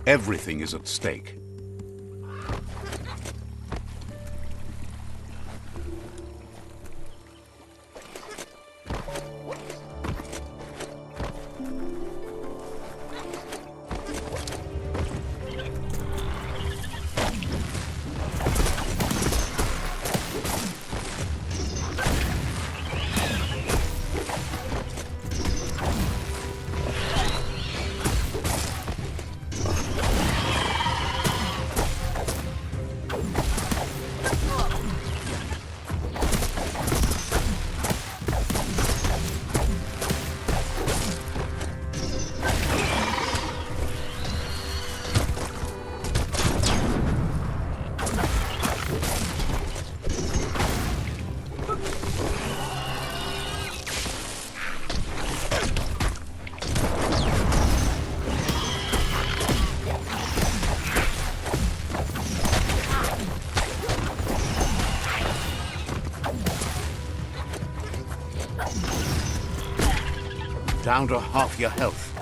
Everything is at stake. Down to half your health.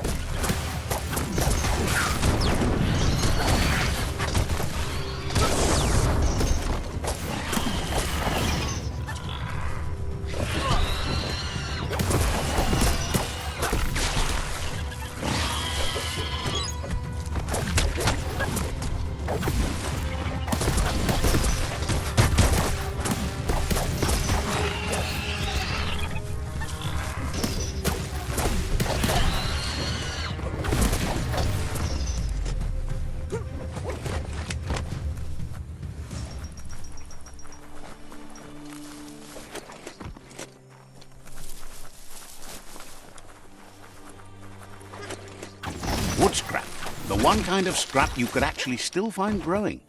Wood scrap. The one kind of scrap you could actually still find growing.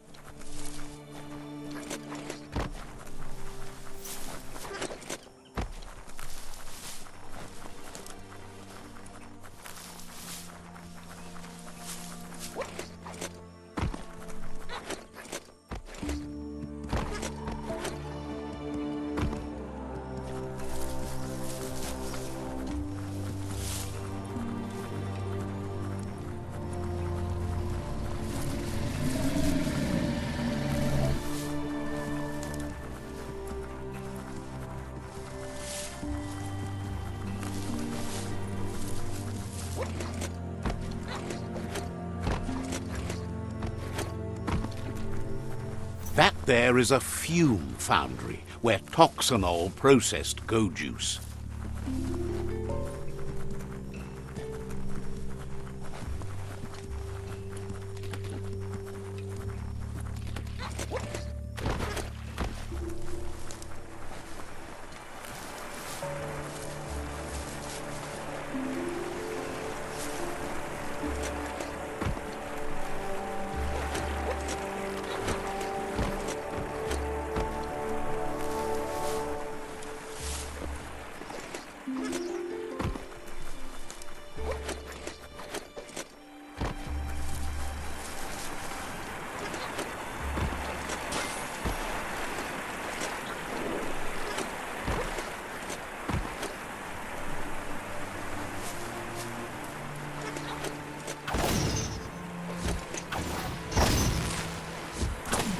That there is a fume foundry, where toxanol processed go juice.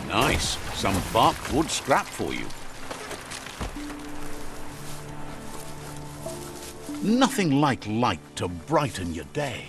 Nice. Some bark wood scrap for you. Nothing like light to brighten your day.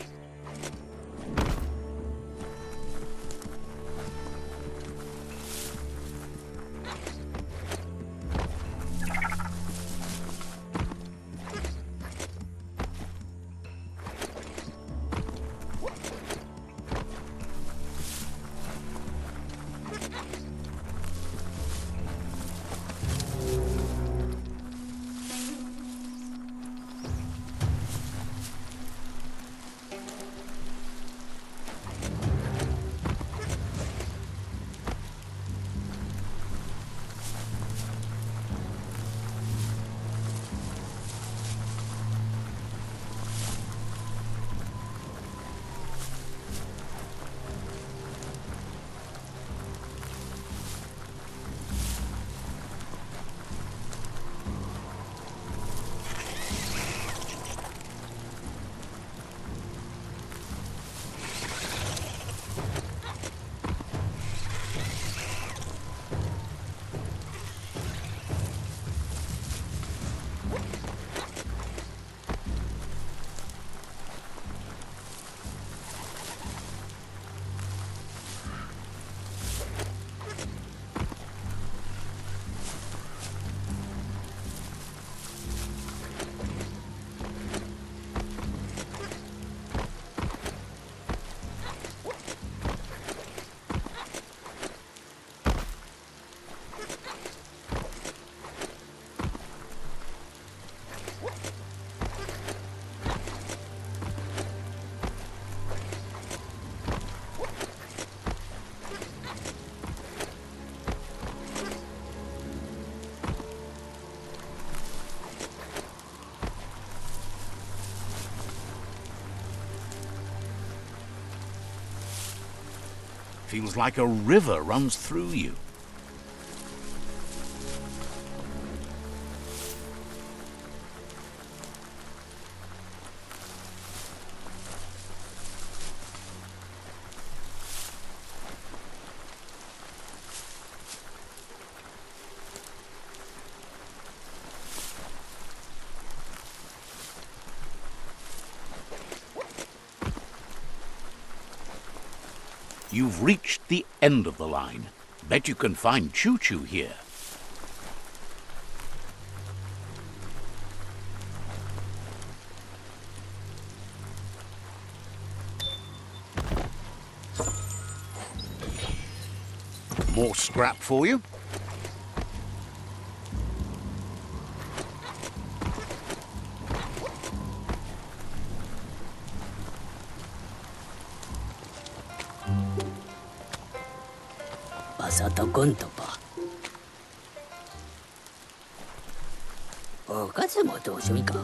Feels like a river runs through you. You've reached the end of the line. Bet you can find Choo Choo here. More scrap for you.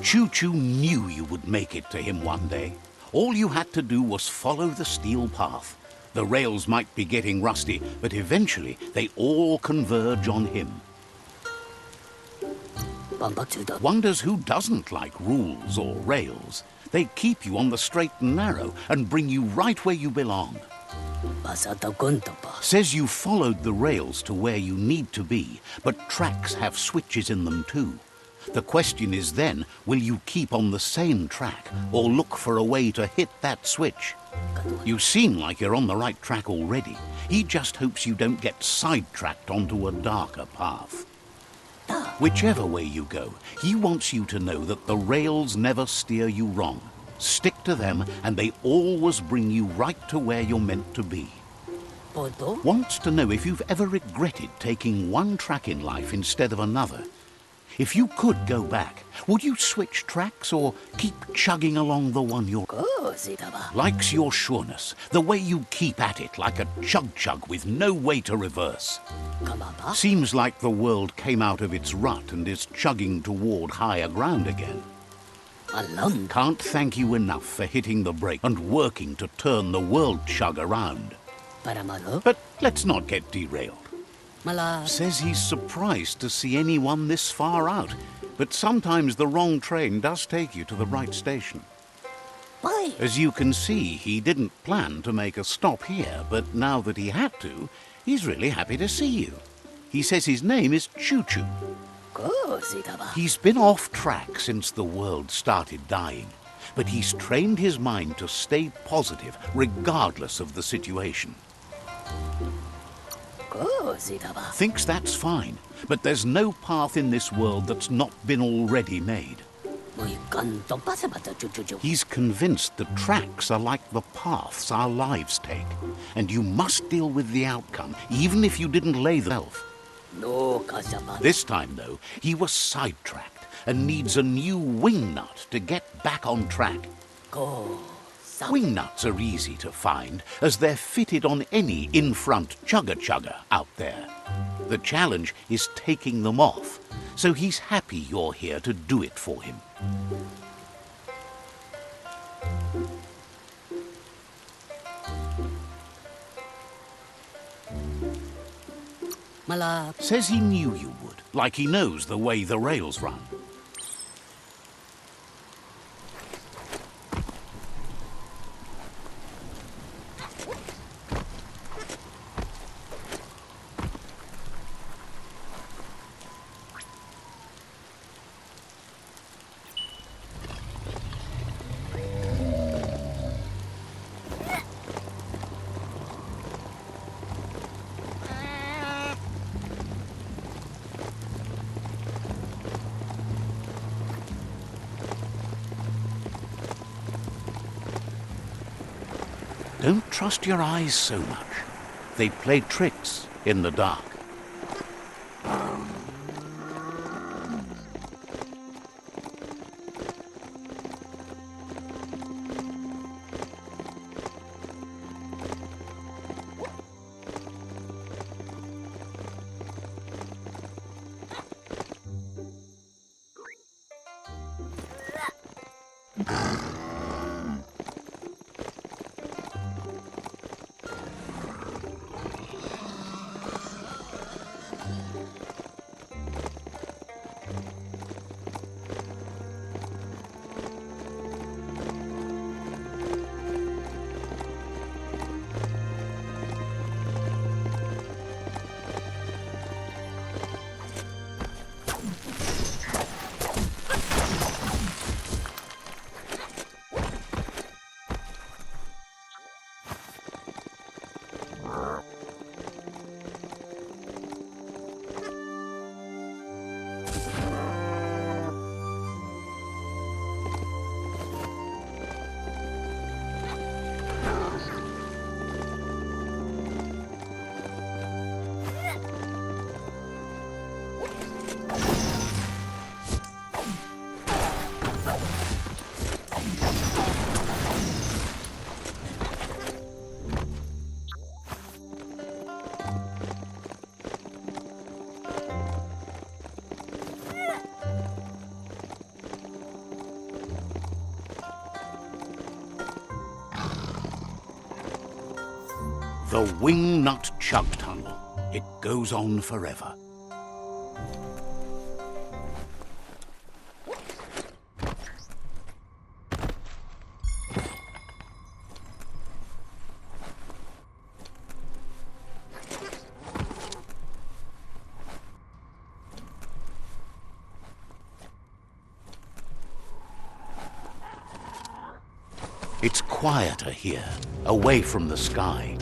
Choo Choo knew you would make it to him one day. All you had to do was follow the steel path. The rails might be getting rusty, but eventually they all converge on him. Wonders who doesn't like rules or rails. They keep you on the straight and narrow and bring you right where you belong. Says you followed the rails to where you need to be, but tracks have switches in them too. The question is then, will you keep on the same track or look for a way to hit that switch? You seem like you're on the right track already. He just hopes you don't get sidetracked onto a darker path. Whichever way you go, he wants you to know that the rails never steer you wrong. Stick to them and they always bring you right to where you're meant to be. Wants to know if you've ever regretted taking one track in life instead of another. If you could go back, would you switch tracks or keep chugging along the one you're... Likes your sureness, the way you keep at it like a chug-chug with no way to reverse. Seems like the world came out of its rut and is chugging toward higher ground again. Can't thank you enough for hitting the brake and working to turn the world chug around. But let's not get derailed. Says he's surprised to see anyone this far out, but sometimes the wrong train does take you to the right station. As you can see, he didn't plan to make a stop here, but now that he had to, he's really happy to see you. He says his name is Choo Choo. He's been off track since the world started dying, but he's trained his mind to stay positive regardless of the situation. Thinks that's fine, but there's no path in this world that's not been already made. He's convinced the tracks are like the paths our lives take, and you must deal with the outcome, even if you didn't lay them. This time, though, he was sidetracked and needs a new wing nut to get back on track. Wing nuts are easy to find, as they're fitted on any in-front chugger-chugger out there. The challenge is taking them off, so he's happy you're here to do it for him. Says he knew you would, like he knows the way the rails run. Don't trust your eyes so much. They play tricks in the dark. The Wingnut Chug Tunnel. It goes on forever. It's quieter here, away from the sky.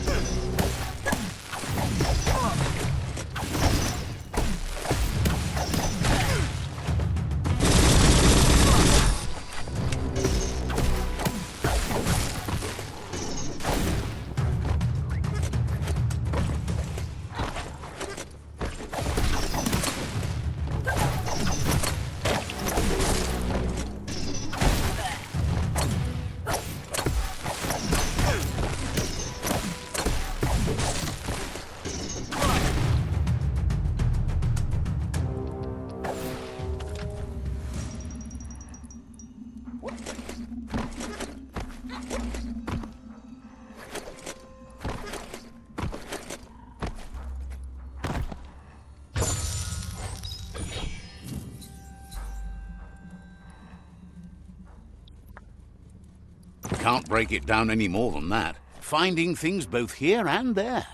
Can't break it down any more than that. Finding things both here and there.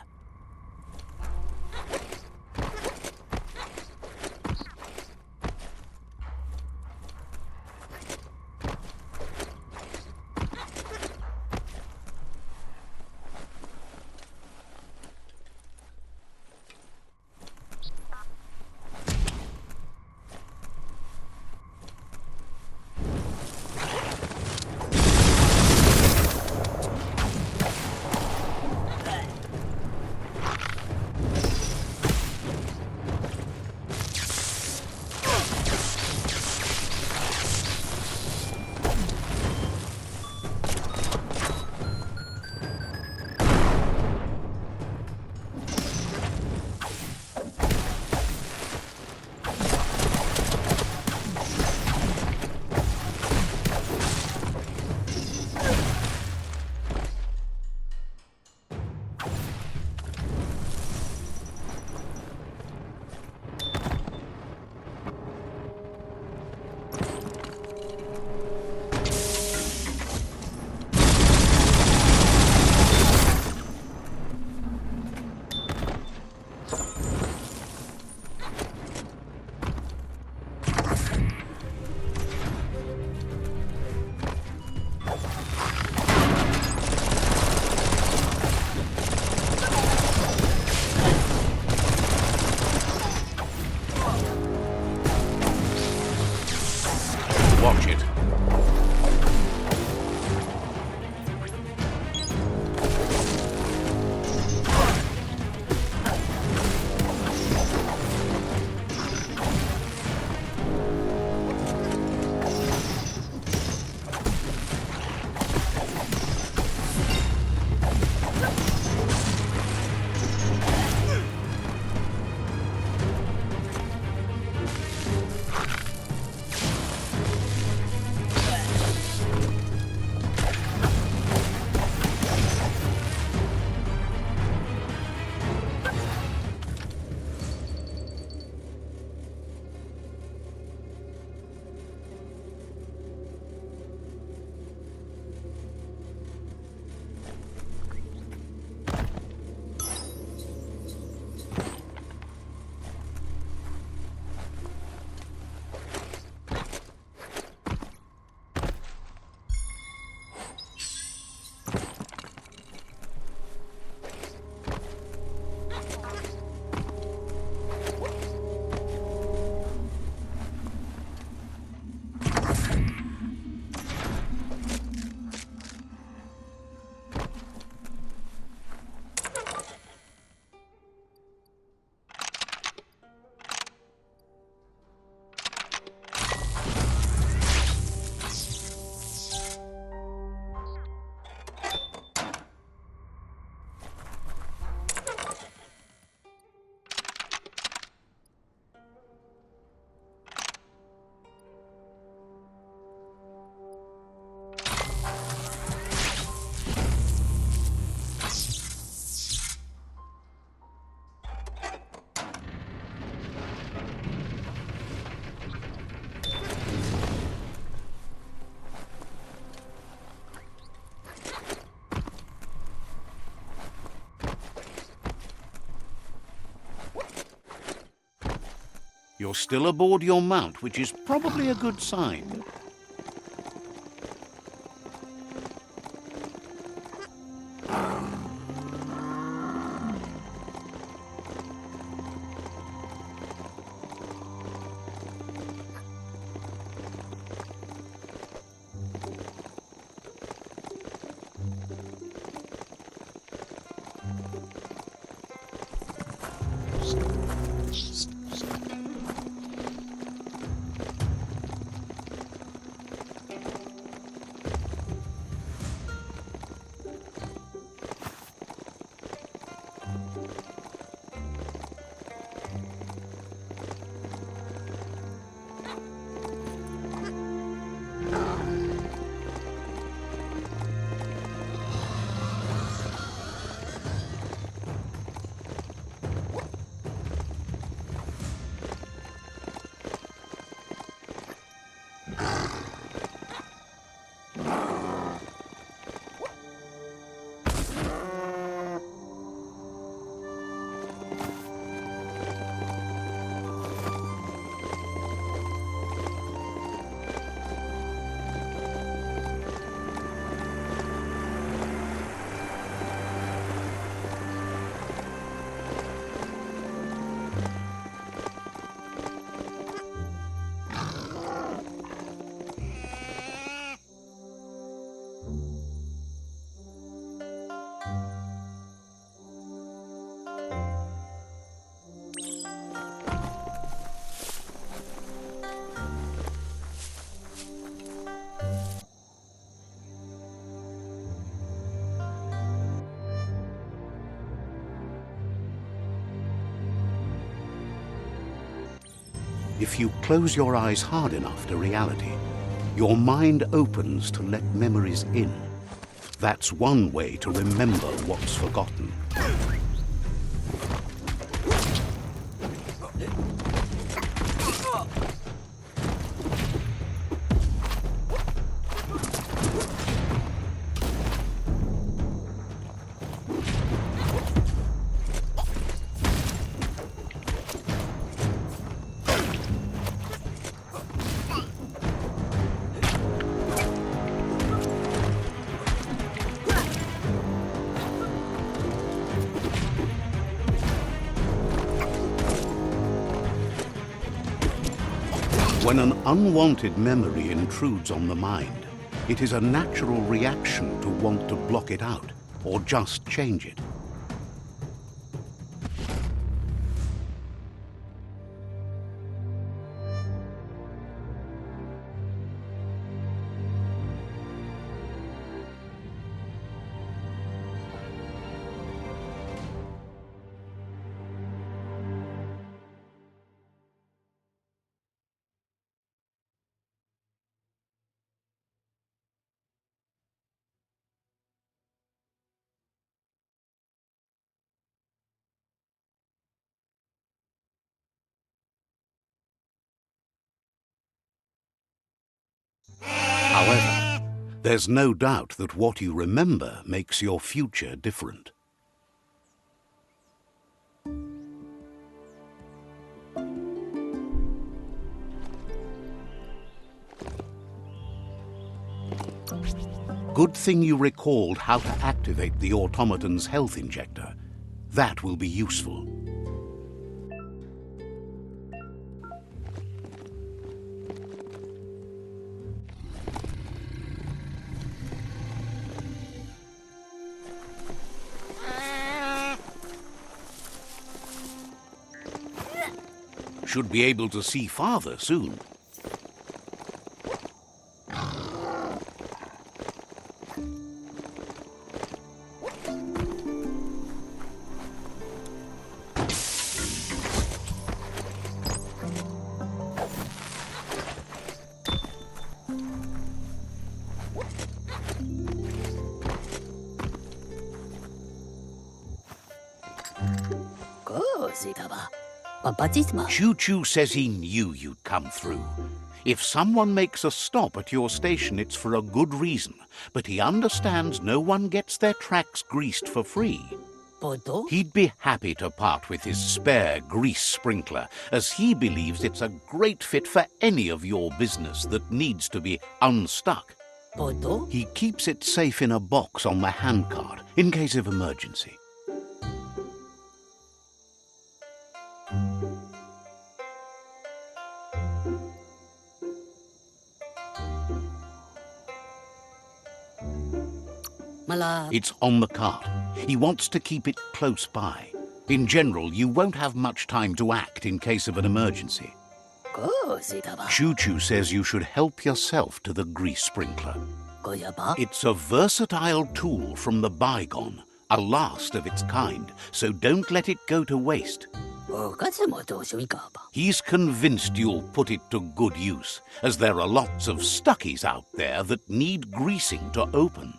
You're still aboard your mount, which is probably a good sign. If you close your eyes hard enough to reality, your mind opens to let memories in. That's one way to remember what's forgotten. When an unwanted memory intrudes on the mind, it is a natural reaction to want to block it out or just change it. However, there's no doubt that what you remember makes your future different. Good thing you recalled how to activate the automaton's health injector. That will be useful. Should be able to see farther soon. Choo-Choo says he knew you'd come through. If someone makes a stop at your station, it's for a good reason, but he understands no one gets their tracks greased for free. He'd be happy to part with his spare grease sprinkler, as he believes it's a great fit for any of your business that needs to be unstuck. He keeps it safe in a box on the handcart in case of emergency. It's on the cart. He wants to keep it close by. In general, you won't have much time to act in case of an emergency. Choo-Choo says you should help yourself to the grease sprinkler. It's a versatile tool from the bygone, a last of its kind, so don't let it go to waste. He's convinced you'll put it to good use, as there are lots of stuckies out there that need greasing to open.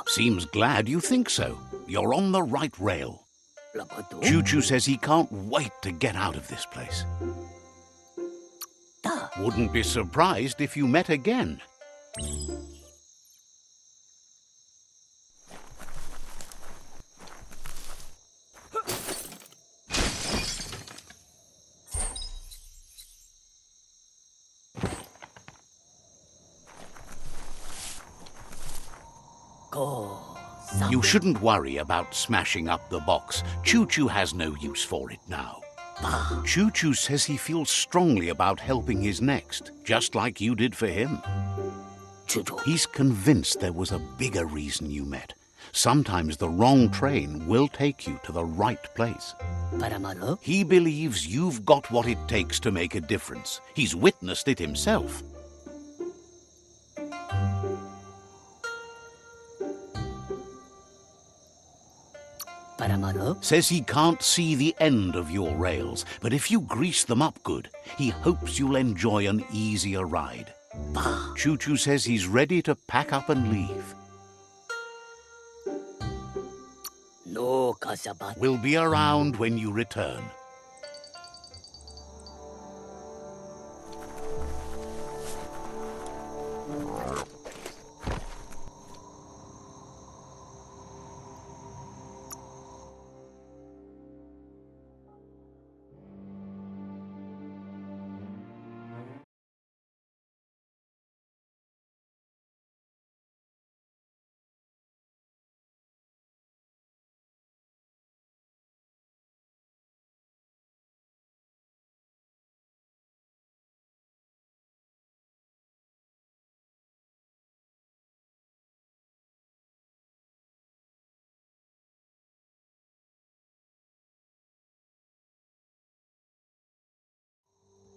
Seems glad you think so. You're on the right rail. Choo-Choo says he can't wait to get out of this place. Wouldn't be surprised if you met again. You shouldn't worry about smashing up the box. Choo-Choo has no use for it now. Choo-Choo says he feels strongly about helping his next, just like you did for him. He's convinced there was a bigger reason you met. Sometimes the wrong train will take you to the right place. He believes you've got what it takes to make a difference. He's witnessed it himself. Says he can't see the end of your rails, but if you grease them up good, he hopes you'll enjoy an easier ride. Choo-Choo says he's ready to pack up and leave. We'll be around when you return.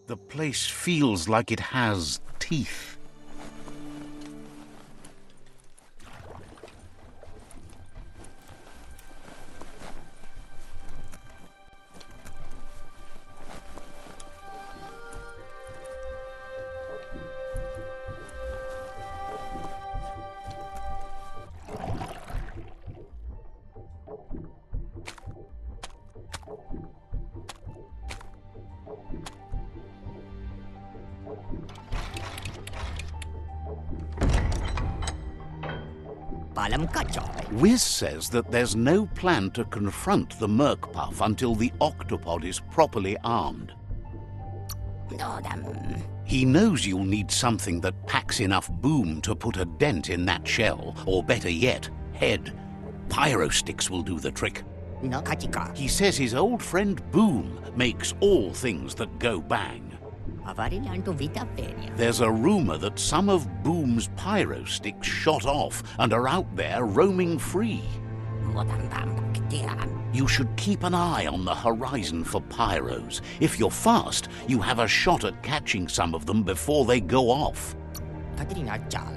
The place feels like it has teeth. Wiz says that there's no plan to confront the Merkpuff until the octopod is properly armed. He knows you'll need something that packs enough boom to put a dent in that shell, or better yet, head. Pyro sticks will do the trick. He says his old friend Boom makes all things that go bang. There's a rumor that some of Boom's pyro sticks shot off and are out there roaming free. You should keep an eye on the horizon for pyros. If you're fast, you have a shot at catching some of them before they go off.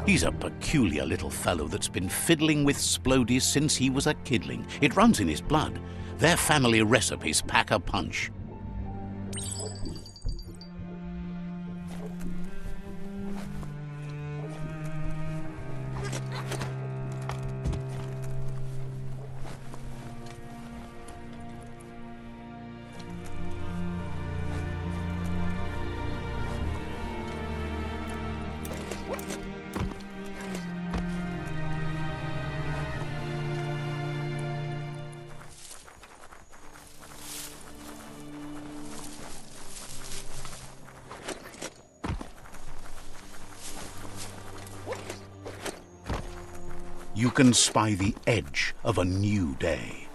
He's a peculiar little fellow that's been fiddling with splodies since he was a kidling. It runs in his blood. Their family recipes pack a punch. you can spy the edge of a new day.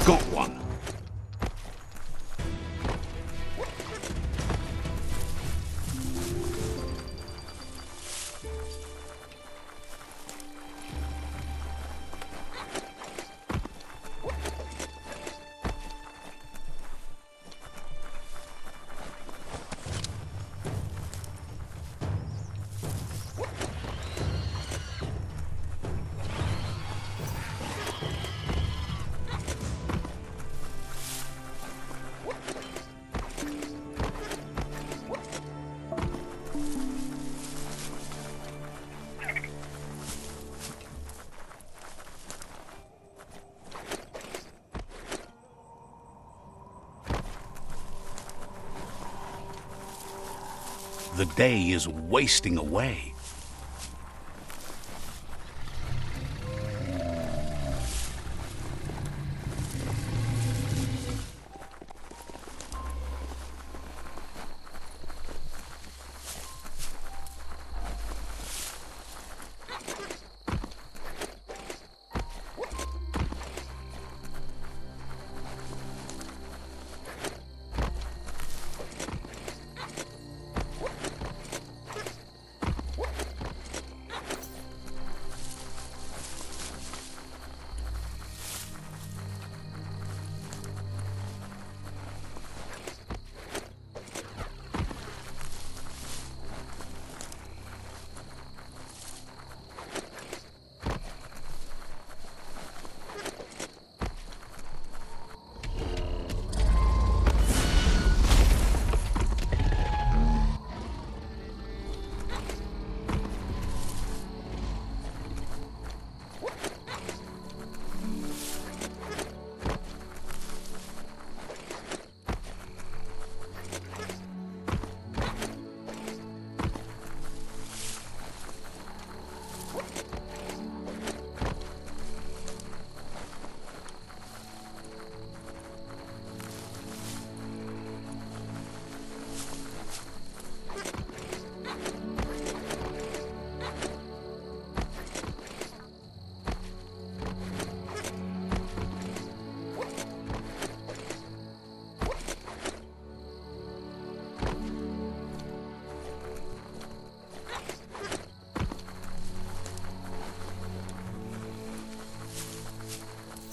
Got one. The day is wasting away.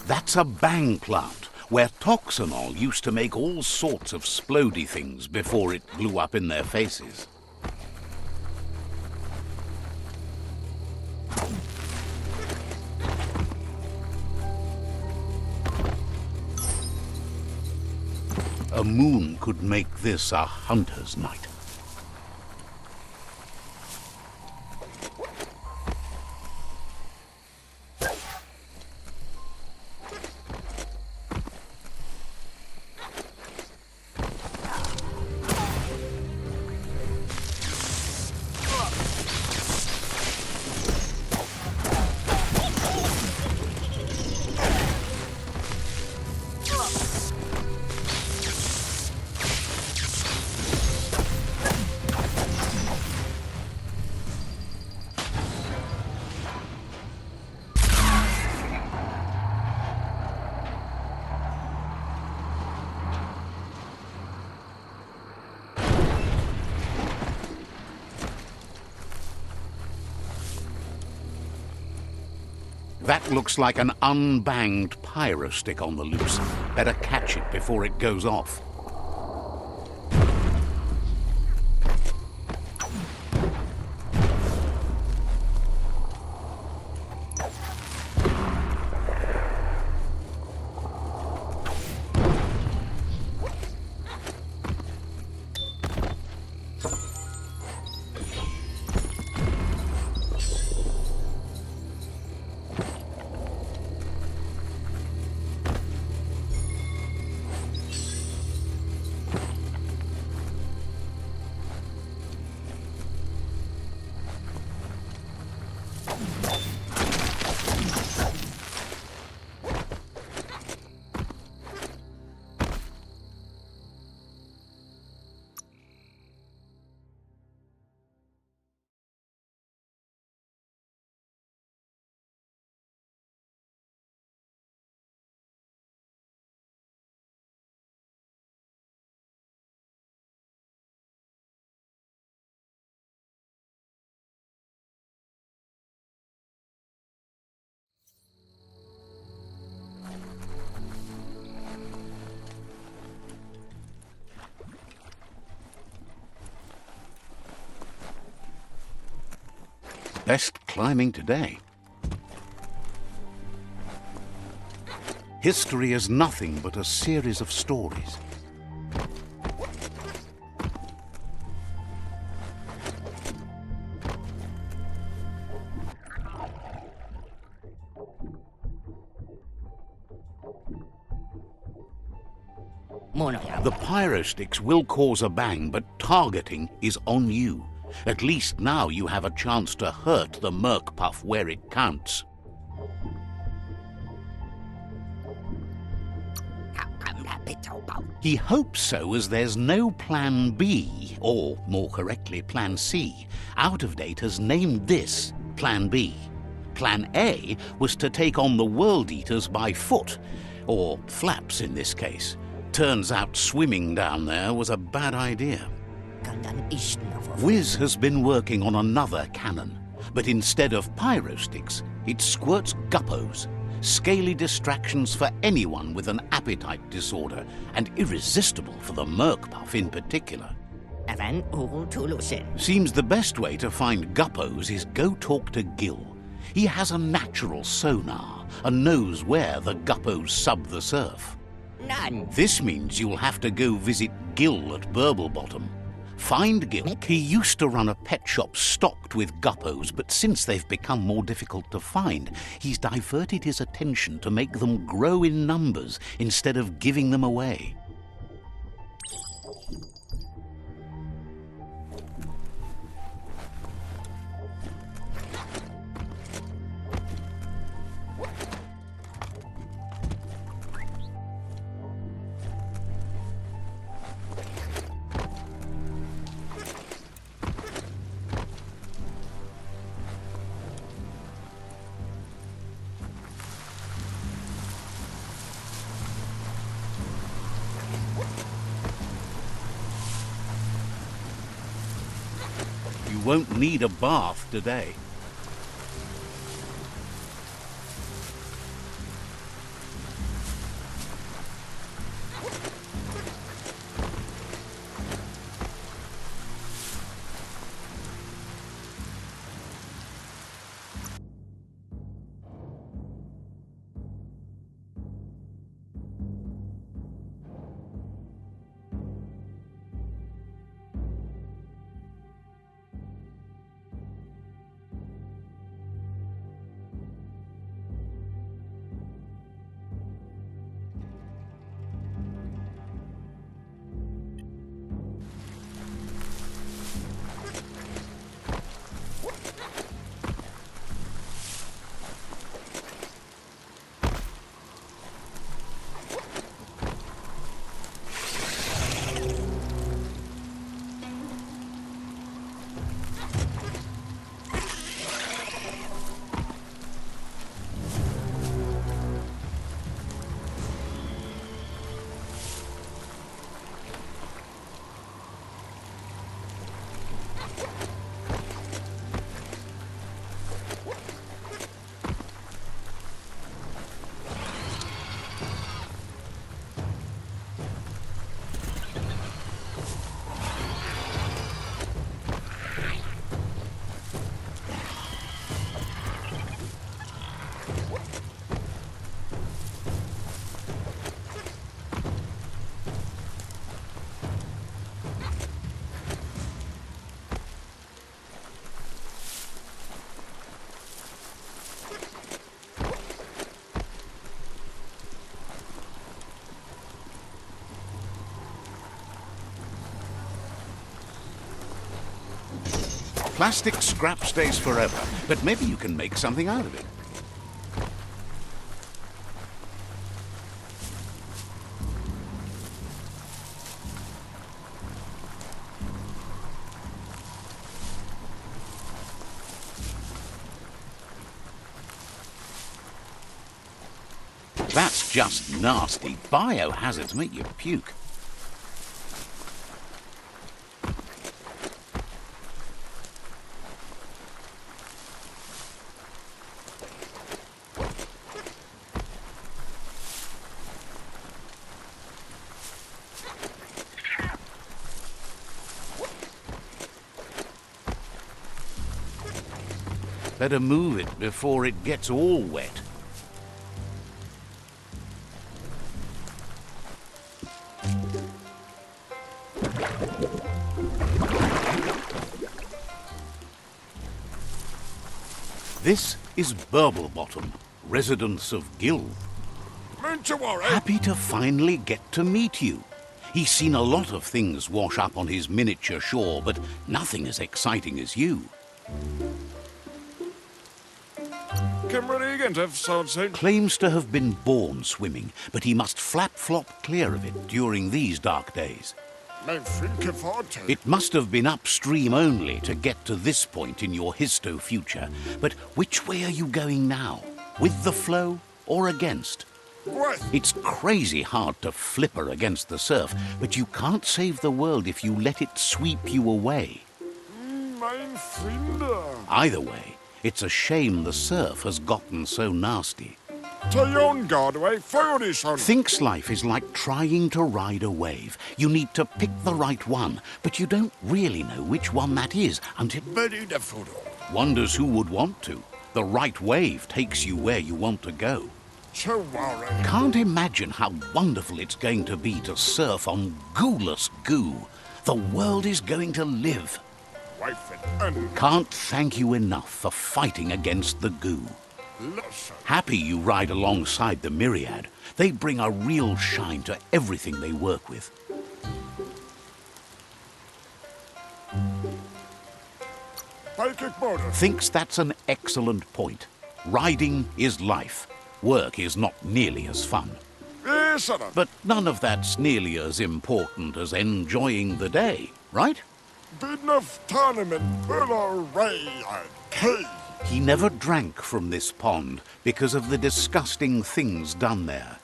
That's a bang plant, where Toxanol used to make all sorts of splody things before it blew up in their faces. A moon could make this a hunter's night. That looks like an unbanged pyro stick on the loose. Better catch it before it goes off. Best climbing today. History is nothing but a series of stories. The pyro sticks will cause a bang, but targeting is on you. At least now you have a chance to hurt the Merc Puff where it counts. He hopes so, as there's no Plan B, or more correctly, Plan C. Out of Date has named this Plan B. Plan A was to take on the World Eaters by foot, or flaps in this case. Turns out swimming down there was a bad idea. Wiz has been working on another cannon, but instead of pyro sticks, it squirts guppos, scaly distractions for anyone with an appetite disorder, and irresistible for the Merc Puff in particular. Seems the best way to find guppos is go talk to Gill. He has a natural sonar and knows where the guppos sub the surf. This means you'll have to go visit Gill at Burblebottom. Find Gill. He used to run a pet shop stocked with guppos, but since they've become more difficult to find, he's diverted his attention to make them grow in numbers instead of giving them away. You won't need a bath today. Plastic scrap stays forever, but maybe you can make something out of it. That's just nasty. Biohazards make you puke. Better move it before it gets all wet. This is Biomutant, residents of Gill. Happy to finally get to meet you. He's seen a lot of things wash up on his miniature shore, but nothing as exciting as you. Claims to have been born swimming, but he must flap-flop clear of it during these dark days. It must have been upstream only to get to this point in your histo-future. But which way are you going now? With the flow or against? It's crazy hard to flipper against the surf, but you can't save the world if you let it sweep you away. Either way, it's a shame the surf has gotten so nasty. Thinks life is like trying to ride a wave. You need to pick the right one, but you don't really know which one that is until... Wonders who would want to. The right wave takes you where you want to go. Can't imagine how wonderful it's going to be to surf on gooless goo. The world is going to live. Can't thank you enough for fighting against the goo. Happy you ride alongside the myriad. They bring a real shine to everything they work with. Thinks that's an excellent point. Riding is life. Work is not nearly as fun. But none of that's nearly as important as enjoying the day, right? He never drank from this pond because of the disgusting things done there.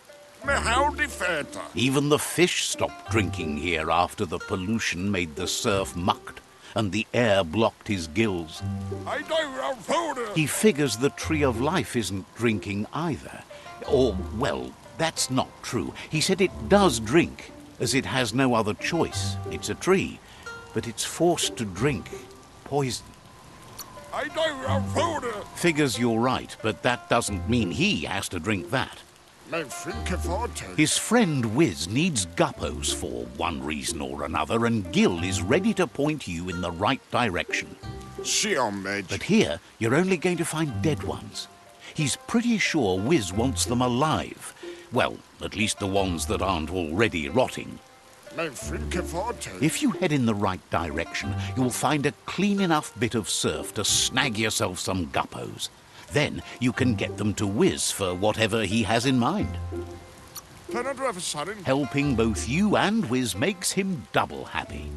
Even the fish stopped drinking here after the pollution made the surf mucked and the air blocked his gills. He figures the Tree of Life isn't drinking either. Or, well, that's not true. He said it does drink, as it has no other choice. It's a tree, but it's forced to drink poison. Figures you're right, but that doesn't mean he has to drink that. His friend Wiz needs guppos for one reason or another, and Gill is ready to point you in the right direction. But here, you're only going to find dead ones. He's pretty sure Wiz wants them alive. Well, at least the ones that aren't already rotting. If you head in the right direction, you'll find a clean enough bit of surf to snag yourself some guppos. Then you can get them to Wiz for whatever he has in mind. Helping both you and Wiz makes him double happy.